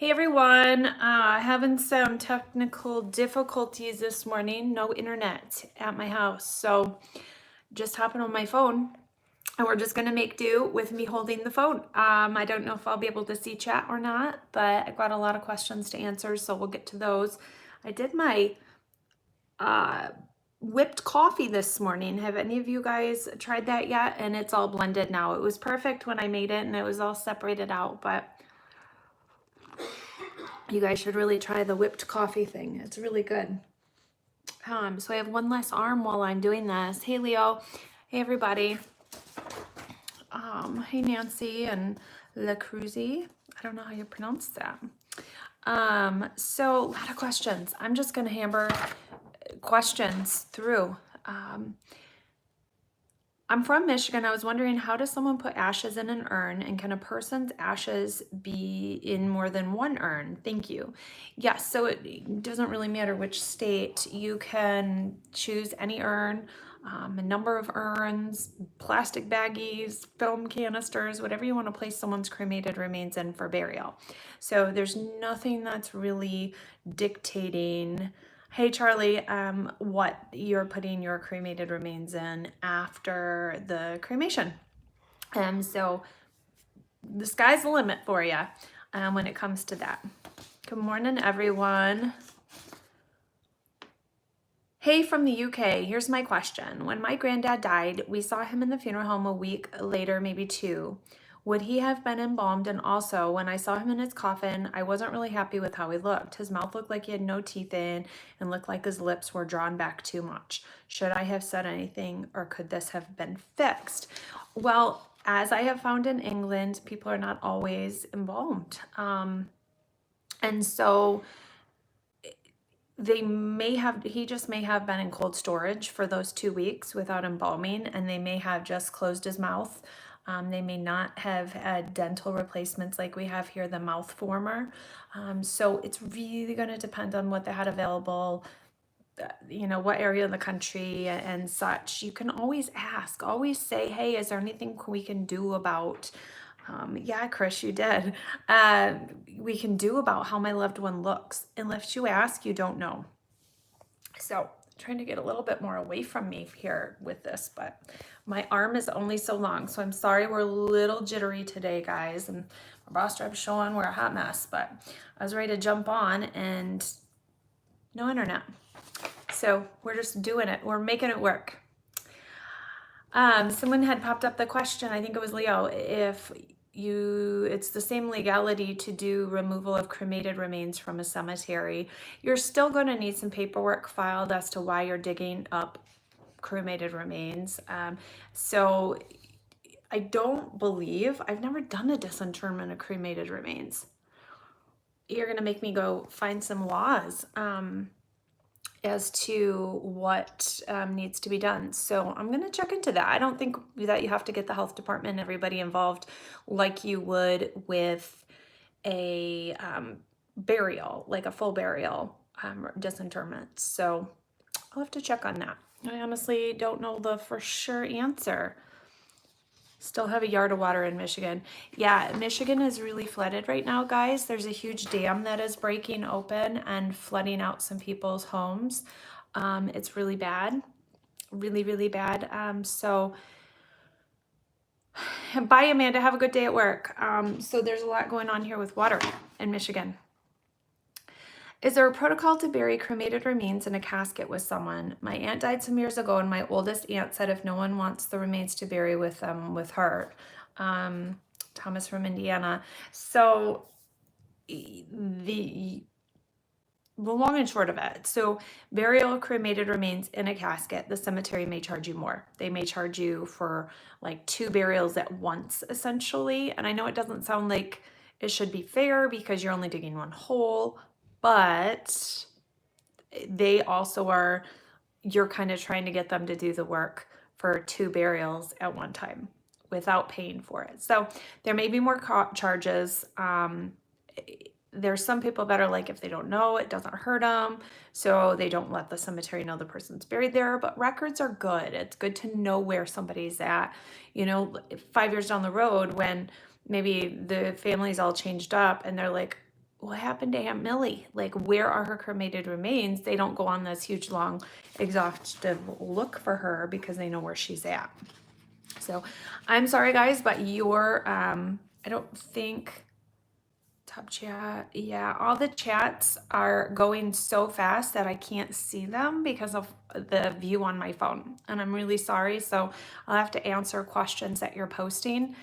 Hey everyone, having some technical difficulties this morning. No internet at my house, so just hopping on my phone and we're just gonna make do with me holding the phone. I don't know if I'll be able to see chat or not, but I've got a lot of questions to answer, so we'll get to those. I did my whipped coffee this morning. Have any of you guys tried that yet? And it's all blended now. It was perfect when I made it and it was all separated out, but you guys should really try the whipped coffee thing. It's really good. So I have one less arm while I'm doing this. Hey, Leo. Hey, everybody. Hey, Nancy and La Cruzy. I don't know how you pronounce that. So a lot of questions. I'm just going to hammer questions through. I'm from Michigan. I was wondering, how does someone put ashes in an urn, and can a person's ashes be in more than one urn? Thank you. Yes, so it doesn't really matter which state. You can choose any urn, a number of urns, plastic baggies, film canisters, whatever you want to place someone's cremated remains in for burial. So there's nothing that's really dictating, hey Charlie, what you're putting your cremated remains in after the cremation. So the sky's the limit for you when it comes to that. Good morning, everyone. Hey from the UK, here's my question. When my granddad died, we saw him in the funeral home a week later, maybe 2. Would he have been embalmed? And also, when I saw him in his coffin, I wasn't really happy with how he looked. His mouth looked like he had no teeth in and looked like his lips were drawn back too much. Should I have said anything, or could this have been fixed? Well, as I have found in England, people are not always embalmed. And so he just may have been in cold storage for those 2 weeks without embalming, and they may have just closed his mouth. They may not have had dental replacements like we have here, the mouth former. So it's really going to depend on what they had available, what area of the country and such. You can always ask, always say, hey, is there anything we can do about, yeah, Chris, you did. We can do about how my loved one looks. Unless you ask, you don't know. So trying to get a little bit more away from me here with this, but my arm is only so long. So I'm sorry we're a little jittery today, guys. And my bra strap's showing, we're a hot mess, but I was ready to jump on and no internet. So we're just doing it. We're making it work. Someone had popped up the question, I think it was Leo, if it's the same legality to do removal of cremated remains from a cemetery. You're still going to need some paperwork filed as to why you're digging up cremated remains. So I don't believe, I've never done a disinterment of cremated remains. You're going to make me go find some laws as to what needs to be done. So I'm going to check into that. I don't think that you have to get the health department and everybody involved like you would with a burial, like a full burial disinterment. So I'll have to check on that. I honestly don't know the for sure answer. Still have a yard of water in Michigan. Yeah, Michigan is really flooded right now, guys. There's a huge dam that is breaking open and flooding out some people's homes. It's really bad, really, really bad. So bye, Amanda. Have a good day at work. So there's a lot going on here with water in Michigan. Is there a protocol to bury cremated remains in a casket with someone? My aunt died some years ago, and my oldest aunt said if no one wants the remains to bury with them, with her. Thomas from Indiana. So the long and short of it, so burial of cremated remains in a casket, the cemetery may charge you more. They may charge you for like 2 burials at once, essentially. And I know it doesn't sound like it should be fair because you're only digging one hole, but they also are, you're kind of trying to get them to do the work for 2 burials at one time without paying for it. So there may be more charges. There's some people that are like, if they don't know, it doesn't hurt them. So they don't let the cemetery know the person's buried there, but records are good. It's good to know where somebody's at. 5 years down the road when maybe the family's all changed up and they're like, what happened to Aunt Millie? Like, where are her cremated remains? They don't go on this huge, long, exhaustive look for her because they know where she's at. So I'm sorry, guys, but I don't think top chat. Yeah, all the chats are going so fast that I can't see them because of the view on my phone. And I'm really sorry. So I'll have to answer questions that you're posting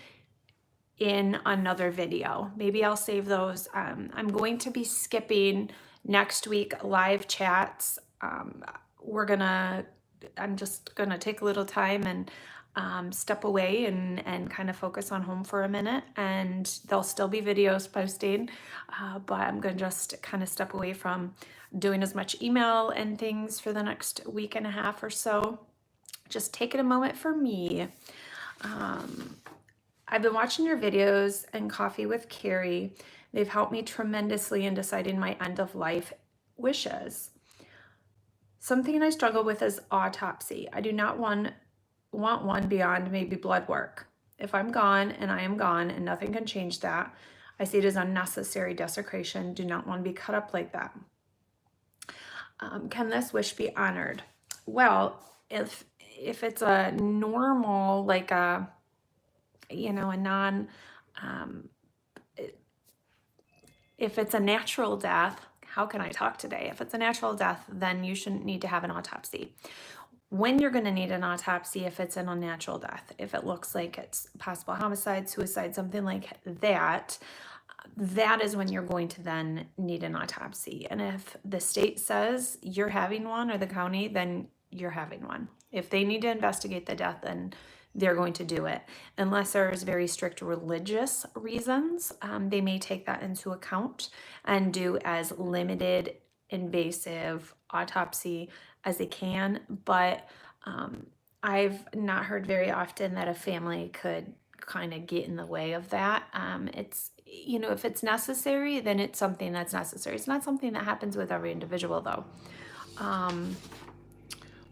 in another video. Maybe I'll save those. I'm going to be skipping next week live chats. I'm just gonna take a little time and step away and kind of focus on home for a minute, and there'll still be videos posting, but I'm gonna just kind of step away from doing as much email and things for the next week and a half or so. Just taking a moment for me. I've been watching your videos and Coffee with Kari. They've helped me tremendously in deciding my end of life wishes. Something I struggle with is autopsy. I do not want one beyond maybe blood work. If I'm gone and I am gone and nothing can change that, I see it as unnecessary desecration. Do not want to be cut up like that. Can this wish be honored? Well, if it's a normal, like a non, if it's a natural death, how can I talk today? If it's a natural death, then you shouldn't need to have an autopsy. When you're going to need an autopsy, if it's an unnatural death, if it looks like it's possible homicide, suicide, something like that, that is when you're going to then need an autopsy. And if the state says you're having one, or the county, then you're having one. If they need to investigate the death, then they're going to do it. Unless there's very strict religious reasons, they may take that into account and do as limited invasive autopsy as they can. But I've not heard very often that a family could kind of get in the way of that. It's, if it's necessary, then it's something that's necessary. It's not something that happens with every individual, though.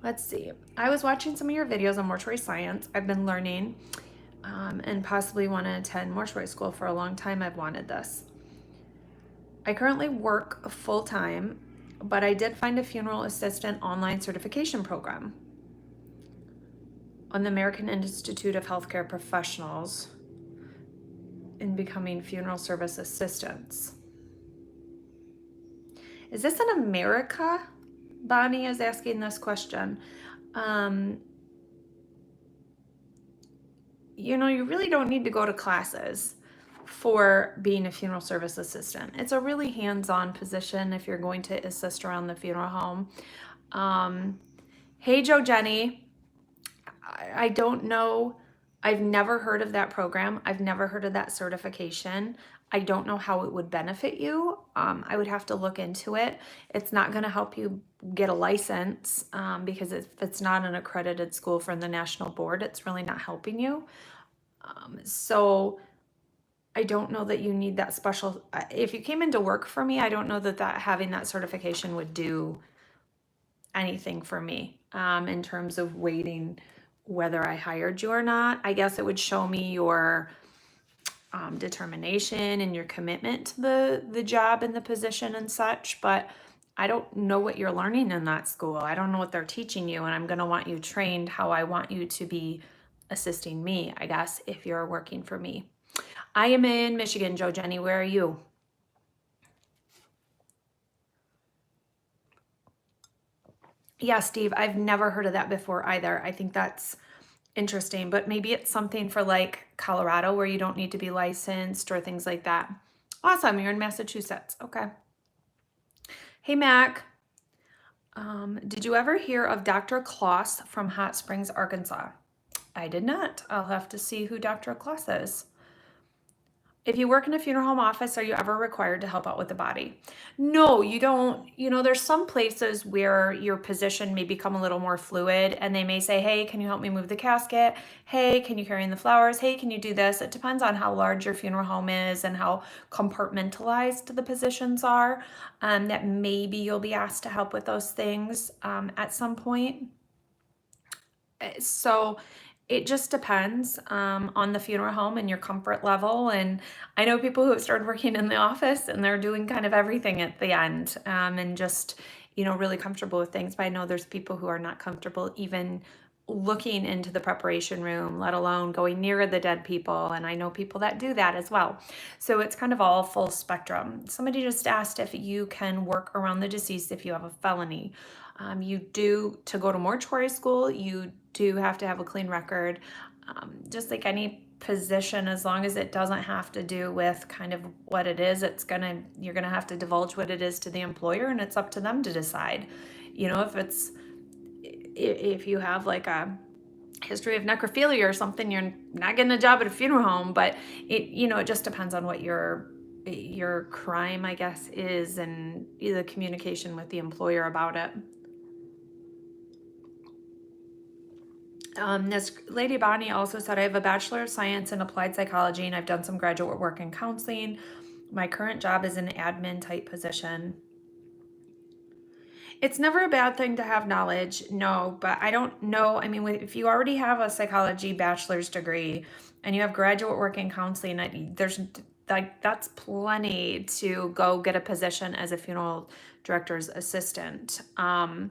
Let's see. I was watching some of your videos on mortuary science. I've been learning and possibly want to attend mortuary school for a long time. I've wanted this. I currently work full-time, but I did find a funeral assistant online certification program on the American Institute of Healthcare Professionals in becoming funeral service assistants. Is this in America? Bonnie is asking this question. You really don't need to go to classes for being a funeral service assistant. It's a really hands-on position if you're going to assist around the funeral home. Hey, Joe Jenny. I don't know. I've never heard of that program. I've never heard of that certification. I don't know how it would benefit you. I would have to look into it. It's not going to help you get a license because if it's not an accredited school from the national board, it's really not helping you. So I don't know that you need that special. If you came into work for me, I don't know that having that certification would do anything for me in terms of weighting whether I hired you or not. I guess it would show me your determination and your commitment to the job and the position and such, but I don't know what you're learning in that school. I don't know what they're teaching you, and I'm going to want you trained how I want you to be assisting me, I guess, if you're working for me. I am in Michigan, Joe Jenny. Where are you? Yeah, Steve, I've never heard of that before either. I think that's interesting, but maybe it's something for like Colorado where you don't need to be licensed or things like that. Awesome. You're in Massachusetts. Okay. Hey, Mac. Did you ever hear of Dr. Kloss from Hot Springs, Arkansas? I did not. I'll have to see who Dr. Kloss is. If you work in a funeral home office, are you ever required to help out with the body? No, you don't. There's some places where your position may become a little more fluid and they may say, hey, can you help me move the casket? Hey, can you carry in the flowers? Hey, can you do this? It depends on how large your funeral home is and how compartmentalized the positions are, that maybe you'll be asked to help with those things at some point. So It just depends on the funeral home and your comfort level. And I know people who have started working in the office and they're doing kind of everything at the end, and just, really comfortable with things. But I know there's people who are not comfortable even looking into the preparation room, let alone going near the dead people. And I know people that do that as well. So it's kind of all full spectrum. Somebody just asked if you can work around the deceased if you have a felony. You do, to go to mortuary school, you do have to have a clean record. Just like any position, as long as it doesn't have to do with kind of what it is, you're gonna have to divulge what it is to the employer, and it's up to them to decide. If you have like a history of necrophilia or something, you're not getting a job at a funeral home. But it just depends on what your crime, I guess, is, and the communication with the employer about it. This lady Bonnie also said, I have a Bachelor of Science in Applied Psychology, and I've done some graduate work in counseling. My current job is an admin type position. It's never a bad thing to have knowledge, no, but I don't know. I mean, if you already have a psychology bachelor's degree and you have graduate work in counseling, that's plenty to go get a position as a funeral director's assistant. As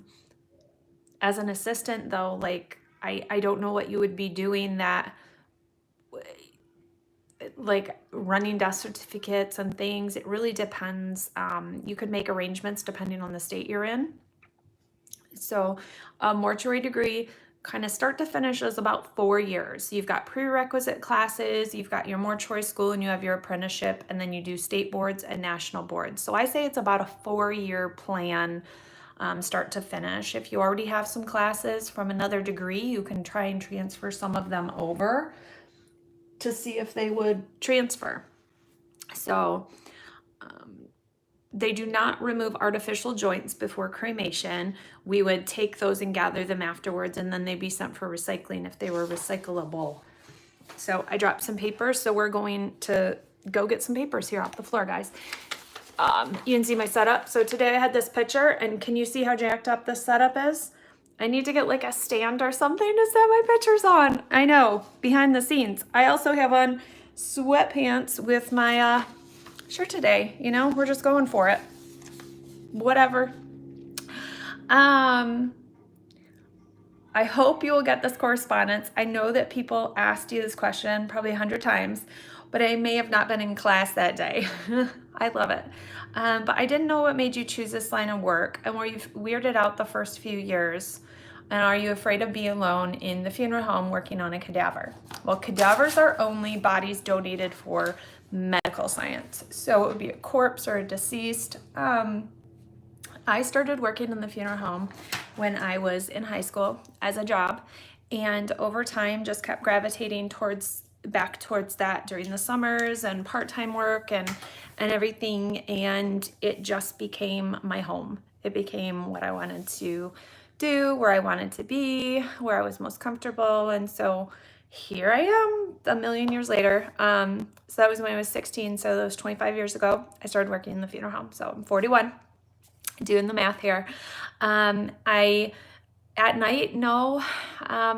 an assistant, though, like, I don't know what you would be doing that, like running death certificates and things. It really depends. You could make arrangements depending on the state you're in. So a mortuary degree, kind of start to finish, is about 4 years. You've got prerequisite classes, you've got your mortuary school, and you have your apprenticeship, and then you do state boards and national boards. So I say it's about a 4-year plan, start to finish. If you already have some classes from another degree, you can try and transfer some of them over to see if they would transfer. So they do not remove artificial joints before cremation. We would take those and gather them afterwards, and then they'd be sent for recycling if they were recyclable. So I dropped some papers, so we're going to go get some papers here off the floor, guys. You can see my setup. So today I had this picture, and can you see how jacked up this setup is? I need to get like a stand or something to set my pictures on. I know, behind the scenes. I also have on sweatpants with my shirt today. We're just going for it. Whatever. I hope you will get this correspondence. I know that people asked you this question probably 100 times, but I may have not been in class that day. I love it. But I didn't know what made you choose this line of work, and were you weirded out the first few years? And are you afraid of being alone in the funeral home working on a cadaver? Well, cadavers are only bodies donated for medical science. So it would be a corpse or a deceased. I started working in the funeral home when I was in high school as a job, and over time just kept gravitating back towards that during the summers and part-time work and everything, and it just became my home. It became what I wanted to do, where I wanted to be, where I was most comfortable. And so here I am a million years later. So that was when I was 16. So that was 25 years ago. I started working in the funeral home. So I'm 41, doing the math here. At night, no.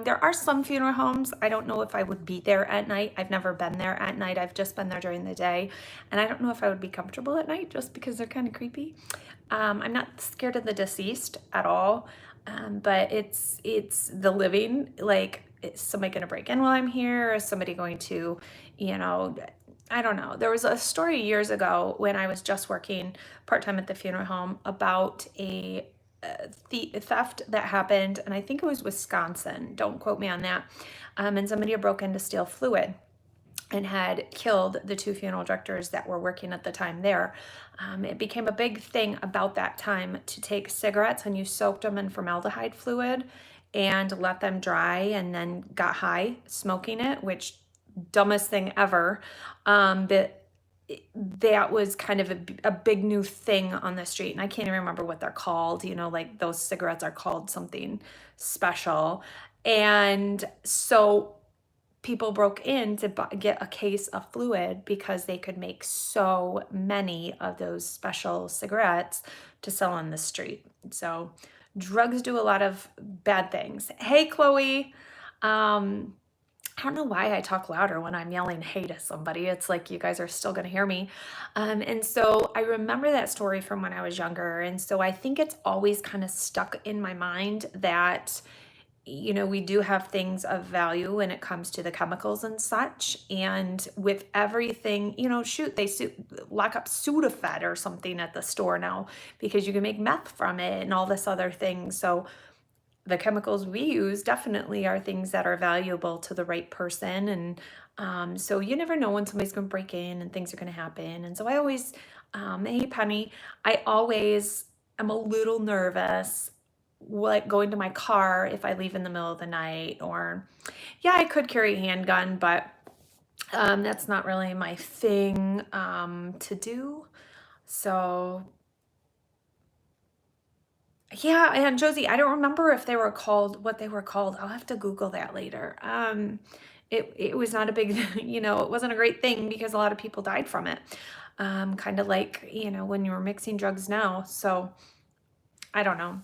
There are some funeral homes. I don't know if I would be there at night. I've never been there at night. I've just been there during the day. And I don't know if I would be comfortable at night just because they're kind of creepy. I'm not scared of the deceased at all. But it's the living. Like, is somebody going to break in while I'm here? Is somebody going to, I don't know. There was a story years ago when I was just working part-time at the funeral home about a theft that happened, and I think it was Wisconsin. Don't quote me on that. And somebody had broken in to steal fluid and had killed the 2 funeral directors that were working at the time there. It became a big thing about that time to take cigarettes, and you soaked them in formaldehyde fluid and let them dry, and then got high smoking it, which dumbest thing ever. But that was kind of a big new thing on the street, and I can't even remember what they're called. Like those cigarettes are called something special. And so people broke in to get a case of fluid because they could make so many of those special cigarettes to sell on the street. So drugs do a lot of bad things. Hey, Chloe. I don't know why I talk louder when I'm yelling hey to somebody. It's like you guys are still going to hear me. And so I remember that story from when I was younger. And so I think it's always kind of stuck in my mind that, you know, we do have things of value when it comes to the chemicals and such. And with everything, you know, shoot, lock up Sudafed or something at the store now because you can make meth from it and all this other thing. So the chemicals we use definitely are things that are valuable to the right person. And so you never know when somebody's going to break in and things are going to happen. And so I always, hey, Penny, I always am a little nervous like going to my car if I leave in the middle of the night, or yeah, I could carry a handgun, but that's not really my thing to do. So yeah, and Josie, I don't remember if they were called what they were called. I'll have to Google that later. It was not a big, you know, it wasn't a great thing because a lot of people died from it. Kind of like, you know, when you're mixing drugs now. So I don't know.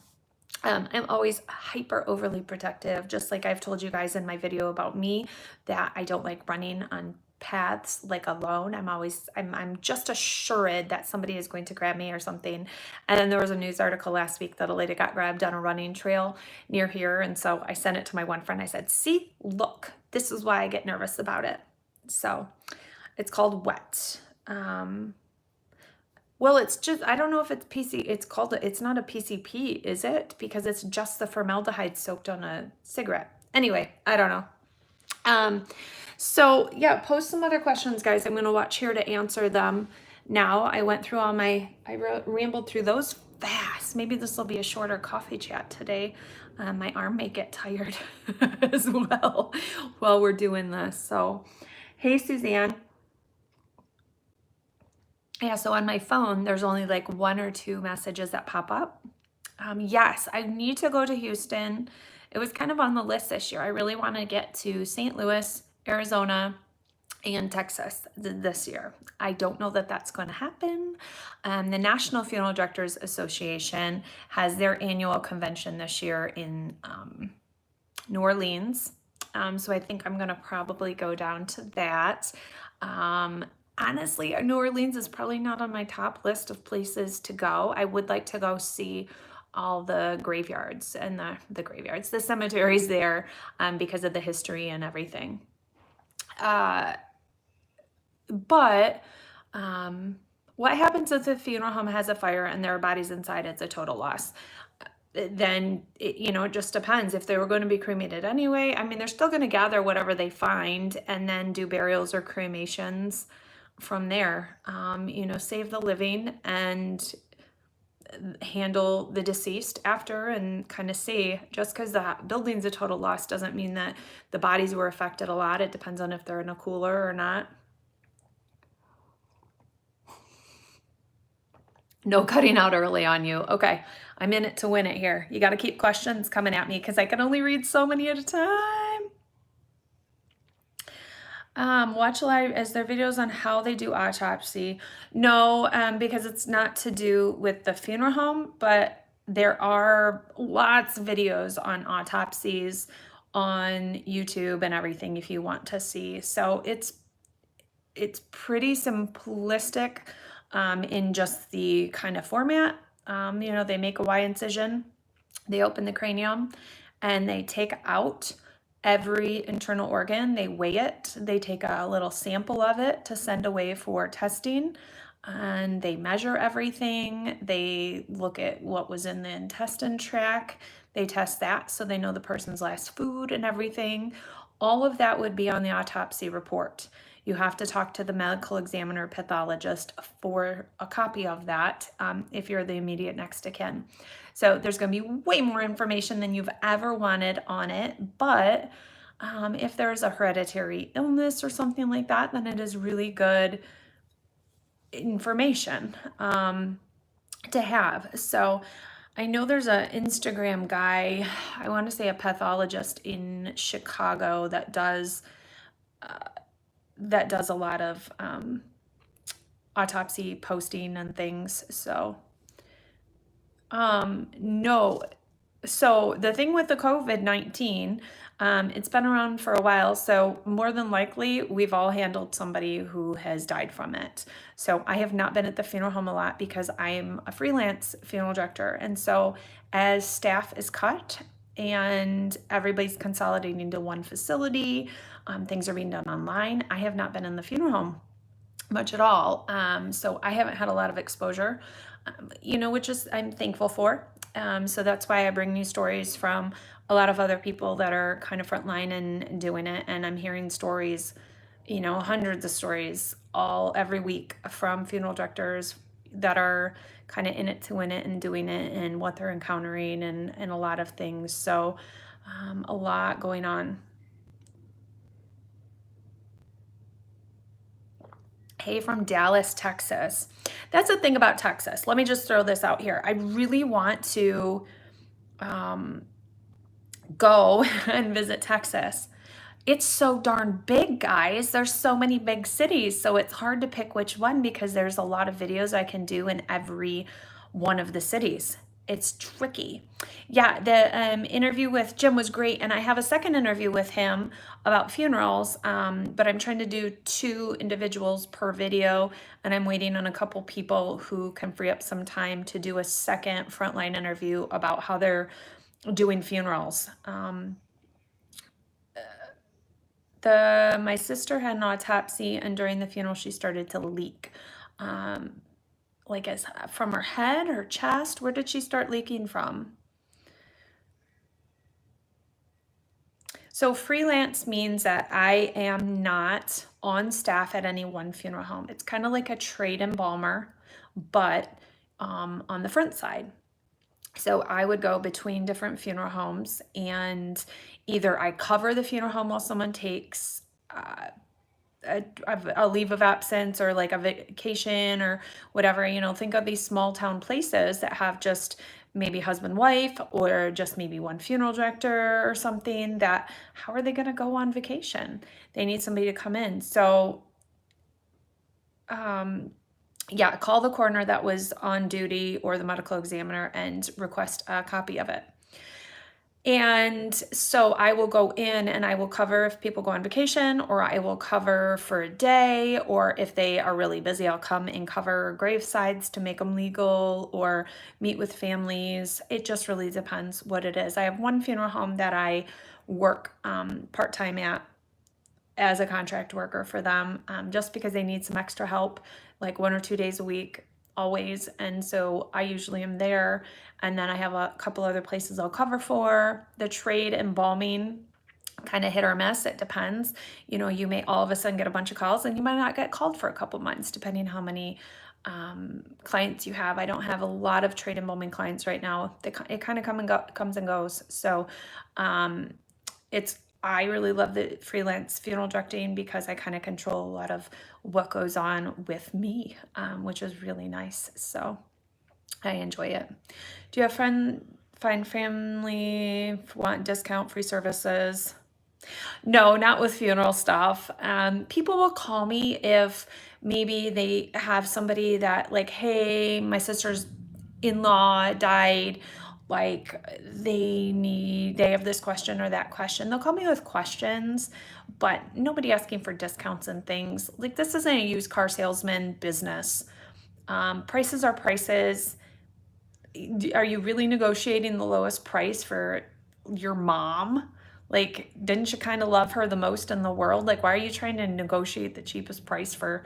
I'm always hyper overly protective, just like I've told you guys in my video about me, that I don't like running on paths like alone. I'm just assured that somebody is going to grab me or something. And then there was a news article last week that a lady got grabbed on a running trail near here. And so I sent it to my one friend. I said, see, look, this is why I get nervous about it. So it's called wet. Well, it's just, I don't know if it's it's not a PCP, is it? Because it's just the formaldehyde soaked on a cigarette. Anyway, I don't know. So yeah, post some other questions, guys. I'm going to watch here to answer them now. I went through I rambled through those fast. Maybe this will be a shorter coffee chat today. My arm may get tired as well while we're doing this. So, hey, Suzanne. Yeah, so on my phone, there's only like 1 or 2 messages that pop up. Yes, I need to go to Houston. It was kind of on the list this year. I really want to get to St. Louis, Arizona, and Texas this year. I don't know that that's going to happen. The National Funeral Directors Association has their annual convention this year in New Orleans. So I think I'm going to probably go down to that. Honestly, New Orleans is probably not on my top list of places to go. I would like to go see all the graveyards and the cemeteries there because of the history and everything. But what happens if the funeral home has a fire and there are bodies inside? It's a total loss. Then it just depends. If they were going to be cremated anyway, I mean, they're still going to gather whatever they find and then do burials or cremations from there. Save the living and handle the deceased after, and kind of see, just because the building's a total loss doesn't mean that the bodies were affected a lot. It depends on if they're in a cooler or not. No cutting out early on you. Okay, I'm in it to win it here. You got to keep questions coming at me because I can only read so many at a time. Watch live. Is there videos on how they do autopsy? No, because it's not to do with the funeral home, but there are lots of videos on autopsies on YouTube and everything if you want to see. So it's pretty simplistic in just the kind of format. They make a Y incision, they open the cranium, and they take out every internal organ. They weigh it. They take a little sample of it to send away for testing, and they measure everything. They look at what was in the intestine tract. They test that so they know the person's last food and everything. All of that would be on the autopsy report. You have to talk to the medical examiner pathologist for a copy of that if you're the immediate next of kin. So there's going to be way more information than you've ever wanted on it. But if there's a hereditary illness or something like that, then it is really good information to have. So I know there's an Instagram guy, I want to say a pathologist in Chicago that does a lot of autopsy posting and things. So no, So the thing with the COVID-19, it's been around for a while, so more than likely we've all handled somebody who has died from it. So I have not been at the funeral home a lot because I'm a freelance funeral director. And so as staff is cut and everybody's consolidating to one facility, things are being done online, I have not been in the funeral home much at all. So I haven't had a lot of exposure, which is I'm thankful for. So that's why I bring you stories from a lot of other people that are kind of frontline and doing it. And I'm hearing stories, hundreds of stories every week from funeral directors that are kind of in it to win it and doing it and what they're encountering and a lot of things. So a lot going on. Hey, from Dallas, Texas. That's the thing about Texas. Let me just throw this out here. I really want to go and visit Texas. It's so darn big, guys. There's so many big cities, so it's hard to pick which one because there's a lot of videos I can do in every one of the cities. It's tricky. Yeah, the interview with Jim was great, and I have a second interview with him about funerals, but I'm trying to do 2 individuals per video, and I'm waiting on a couple people who can free up some time to do a second frontline interview about how they're doing funerals. My sister had an autopsy, and during the funeral she started to leak. Like from her head, her chest. Where did she start leaking from? So freelance means that I am not on staff at any one funeral home. It's kind of like a trade embalmer, but on the front side. So I would go between different funeral homes, and either I cover the funeral home while someone takes a leave of absence or like a vacation or whatever. Think of these small town places that have just maybe husband, wife, or just maybe one funeral director or something. That how are they going to go on vacation? They need somebody to come in. So yeah, call the coroner that was on duty or the medical examiner and request a copy of it. And so I will go in and I will cover if people go on vacation, or I will cover for a day, or if they are really busy, I'll come and cover gravesides to make them legal or meet with families. It just really depends what it is. I have one funeral home that I work part-time at as a contract worker for them, just because they need some extra help, like 1 or 2 days a week, always. And so I usually am there. And then I have a couple other places I'll cover for. The trade embalming, kind of hit or miss. It depends. You may all of a sudden get a bunch of calls, and you might not get called for a couple months, depending how many clients you have. I don't have a lot of trade embalming clients right now. It kind of comes and goes. So I really love the freelance funeral directing because I kind of control a lot of what goes on with me, which is really nice. So I enjoy it. Do you have find family, want discount, free services? No, not with funeral stuff. People will call me if maybe they have somebody that, like, hey, my sister's in-law died, like they have this question or that question. They'll call me with questions, but nobody asking for discounts and things. Like, this isn't a used car salesman business. Prices are prices. Are you really negotiating the lowest price for your mom? Like, didn't you kind of love her the most in the world? Like, why are you trying to negotiate the cheapest price for,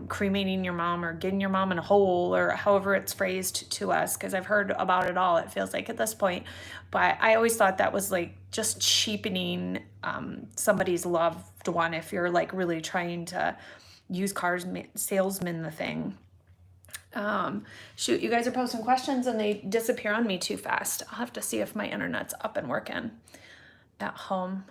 cremating your mom or getting your mom in a hole, or however it's phrased to us? Because I've heard about it all, it feels like, at this point. But I always thought that was like just cheapening somebody's loved one if you're like really trying to use cars salesman the thing. Shoot, you guys are posting questions and they disappear on me too fast. I'll have to see if my internet's up and working at home.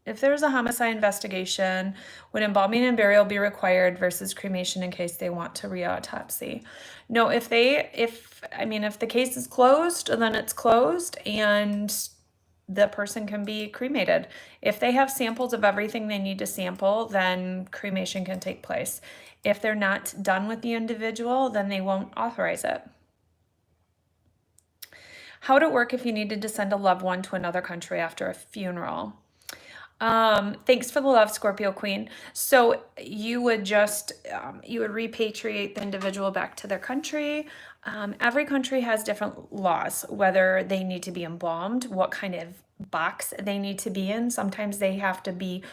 If there's a homicide investigation, would embalming and burial be required versus cremation in case they want to re-autopsy? No, if the case is closed, then it's closed and the person can be cremated. If they have samples of everything they need to sample, then cremation can take place. If they're not done with the individual, then they won't authorize it. How would it work if you needed to send a loved one to another country after a funeral? Thanks for the love, Scorpio Queen. So you would just, you would repatriate the individual back to their country. Every country has different laws, whether they need to be embalmed, what kind of box they need to be in. Sometimes they have to be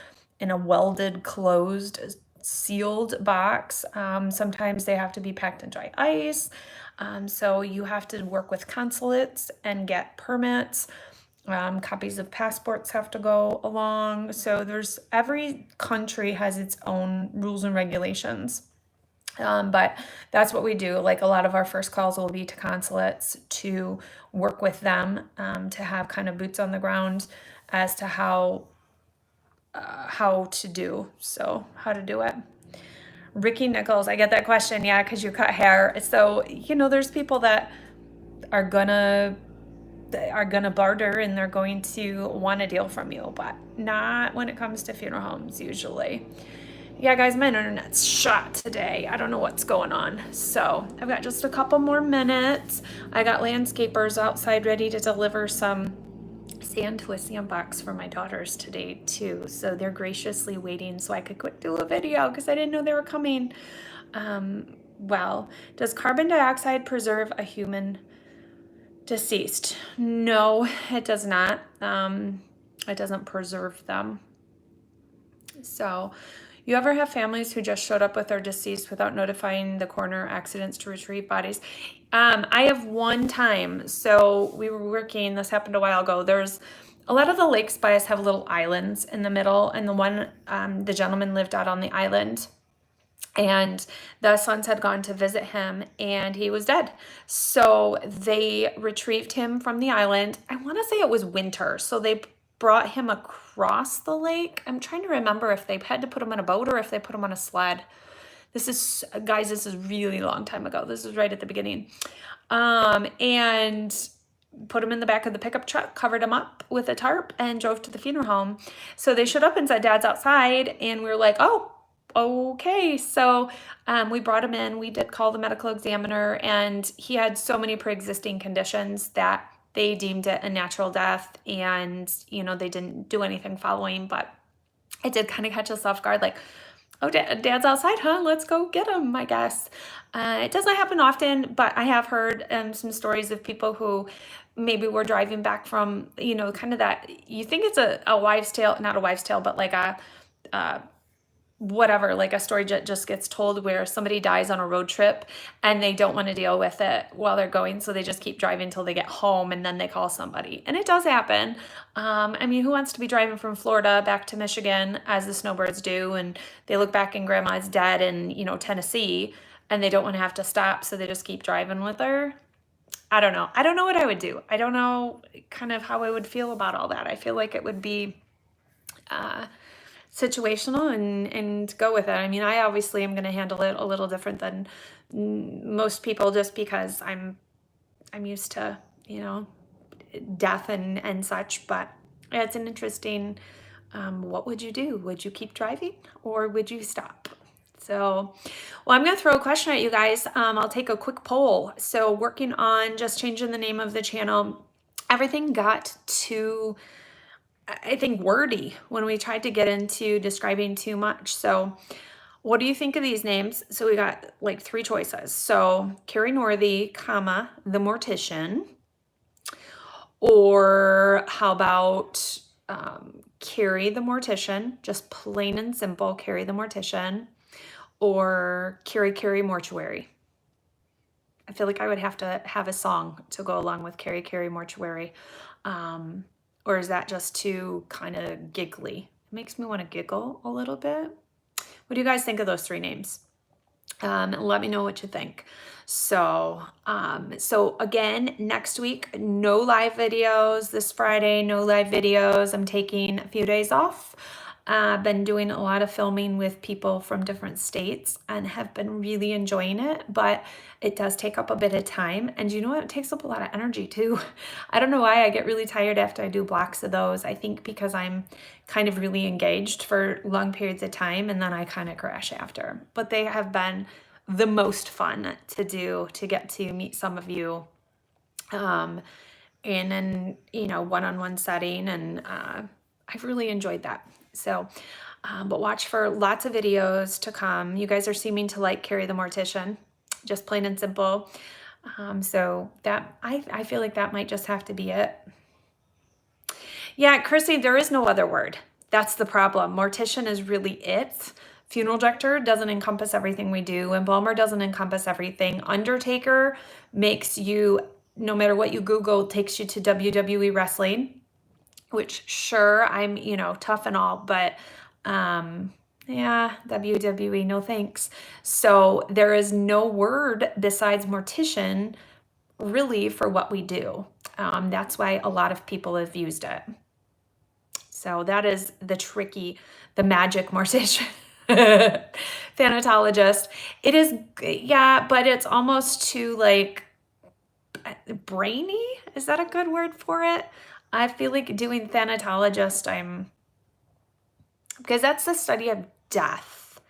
in a welded, closed, sealed box. Sometimes they have to be packed in dry ice. So you have to work with consulates and get permits. Copies of passports have to go along. So every country has its own rules and regulations. But that's what we do. Like a lot of our first calls will be to consulates to work with them, to have kind of boots on the ground as to how to do. So how to do it. Ricky Nichols, I get that question. Yeah, because you cut hair. So, there's people that are gonna barter and they're going to want a deal from you, but not when it comes to funeral homes usually. Yeah, guys, my internet's shot today. I don't know what's going on. So I've got just a couple more minutes. I got landscapers outside ready to deliver some sand to a sandbox for my daughters today too. So they're graciously waiting so I could quick do a video because I didn't know they were coming. Well, does carbon dioxide preserve a human deceased? No, it does not. It doesn't preserve them. So, you ever have families who just showed up with their deceased without notifying the coroner accidents to retrieve bodies? I have one time. So we were working, this happened a while ago. There's a lot of the lakes by us have little islands in the middle, and the gentleman lived out on the island. And the sons had gone to visit him and he was dead. So they retrieved him from the island. I want to say it was winter. So they brought him across the lake. I'm trying to remember if they had to put him on a boat or if they put him on a sled. This is really long time ago. This is right at the beginning. And put him in the back of the pickup truck, covered him up with a tarp, and drove to the funeral home. So they showed up and said, Dad's outside. And we were like, oh, okay. So we brought him in. We did call the medical examiner, and he had so many pre-existing conditions that they deemed it a natural death, and they didn't do anything following. But it did kind of catch us off guard, like, oh, Dad's outside, huh? Let's go get him, I guess. It doesn't happen often, but I have heard some stories of people who maybe were driving back from, kind of that, you think it's a wives' tale, not a wives' tale, but like whatever, like a story just gets told where somebody dies on a road trip and they don't want to deal with it while they're going, so they just keep driving until they get home and then they call somebody. And it does happen. I mean, who wants to be driving from Florida back to Michigan as the snowbirds do, and they look back and grandma's dead in Tennessee, and they don't want to have to stop, so they just keep driving with her? I don't know what I would do. I don't know kind of how I would feel about all that. I feel like it would be situational and go with it. I mean, I obviously am going to handle it a little different than most people, just because I'm used to, death and such. But it's an interesting, what would you do? Would you keep driving or would you stop? So, well, I'm going to throw a question at you guys. I'll take a quick poll. So working on just changing the name of the channel, everything got too, I think, wordy when we tried to get into describing too much. So what do you think of these names? So we got like 3 choices. So Kari Northey, the Mortician, or how about Kari the Mortician, just plain and simple, Kari the Mortician, or Kari Mortuary. I feel like I would have to have a song to go along with Kari Mortuary. Or is that just too kind of giggly? It makes me want to giggle a little bit. What do you guys think of those 3 names? Let me know what you think. So again, next week, no live videos. This Friday, no live videos. I'm taking a few days off. I've been doing a lot of filming with people from different states and have been really enjoying it, but it does take up a bit of time. And you know what? It takes up a lot of energy too. I don't know why I get really tired after I do blocks of those. I think because I'm kind of really engaged for long periods of time and then I kind of crash after. But they have been the most fun to do, to get to meet some of you. in an, one-on-one setting. And I've really enjoyed that. So, but watch for lots of videos to come. You guys are seeming to like Kari the Mortician, just plain and simple. So that, I feel like that might just have to be it. Yeah, Chrissy, there is no other word. That's the problem. Mortician is really it. Funeral director doesn't encompass everything we do. Embalmer doesn't encompass everything. Undertaker makes you, no matter what you Google, takes you to WWE wrestling, which sure, I'm, tough and all, but yeah, WWE, no thanks. So there is no word besides mortician really for what we do. That's why a lot of people have used it. So that is the magic mortician. Thanatologist. It is, yeah, but it's almost too like brainy. Is that a good word for it? I feel like doing thanatologist, because that's the study of death.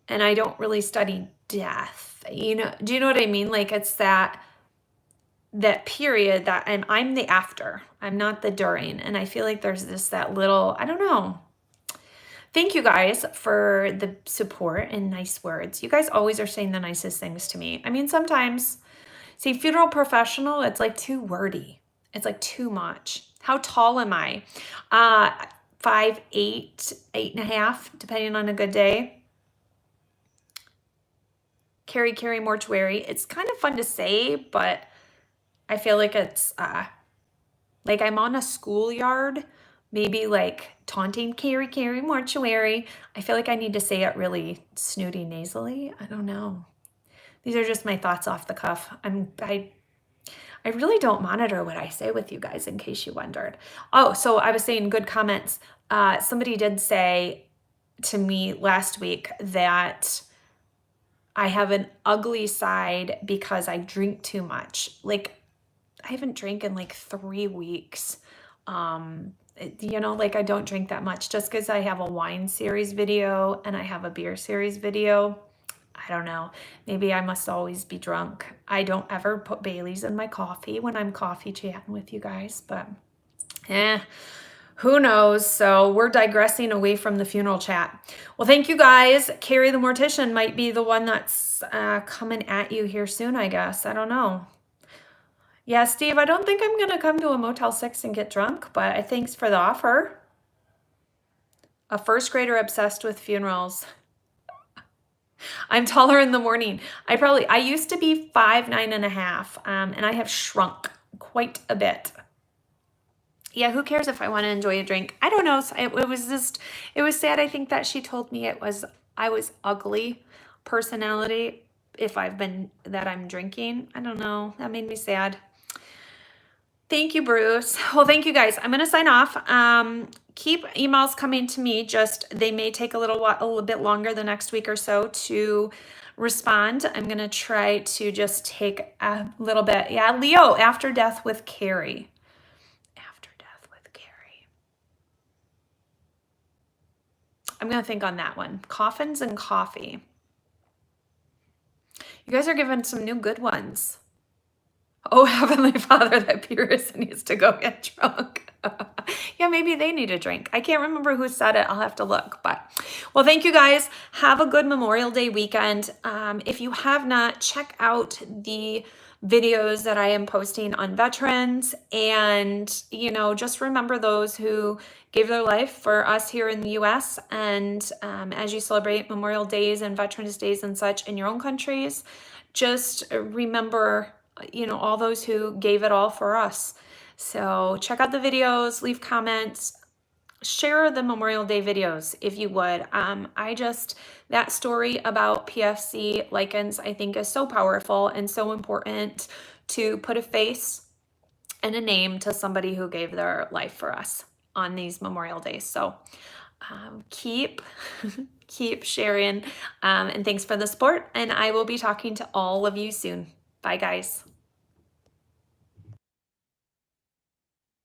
And I don't really study death. Do you know what I mean? Like it's that period that I'm the after. I'm not the during. And I feel like there's that little, I don't know. Thank you guys for the support and nice words. You guys always are saying the nicest things to me. I mean, sometimes, see, funeral professional, it's like too wordy. It's like too much. How tall am I? 5'8", 8.5", depending on a good day. Kari mortuary. It's kind of fun to say, but I feel like it's like I'm on a schoolyard, maybe like taunting Kari mortuary. I feel like I need to say it really snooty nasally. I don't know. These are just my thoughts off the cuff. I really don't monitor what I say with you guys, in case you wondered. Oh, so I was saying good comments. Somebody did say to me last week that I have an ugly side because I drink too much. Like, I haven't drank in like 3 weeks. Like I don't drink that much. Just because I have a wine series video and I have a beer series video, I don't know. Maybe I must always be drunk. I don't ever put Bailey's in my coffee when I'm coffee chatting with you guys, but who knows? So we're digressing away from the funeral chat. Well, thank you guys. Kari the Mortician might be the one that's coming at you here soon, I guess. I don't know. Yeah, Steve, I don't think I'm going to come to a Motel 6 and get drunk, but thanks for the offer. A first grader obsessed with funerals. I'm taller in the morning. I used to be 5'9.5", and I have shrunk quite a bit. Yeah, who cares if I want to enjoy a drink? I don't know. It was sad. I think that she told me I was ugly personality if I'm drinking. I don't know. That made me sad. Thank you, Bruce. Well, thank you guys. I'm going to sign off. Keep emails coming to me. They may take a little bit longer the next week or so to respond. I'm going to try to just take a little bit. Yeah, Leo, after death with Kari. After death with Kari. I'm going to think on that one. Coffins and coffee. You guys are giving some new good ones. Oh, Heavenly Father, that Purist needs to go get drunk. Yeah, maybe they need a drink. I can't remember who said it. I'll have to look. But, well, thank you guys. Have a good Memorial Day weekend. If you have not, check out the videos that I am posting on veterans. And, just remember those who gave their life for us here in the U.S. And as you celebrate Memorial Days and Veterans Days and such in your own countries, just remember all those who gave it all for us. So check out the videos, leave comments, share the Memorial Day videos if you would. That story about PFC lichens, I think, is so powerful and so important to put a face and a name to somebody who gave their life for us on these Memorial Days. So keep sharing, and thanks for the support, and I will be talking to all of you soon. Bye, guys.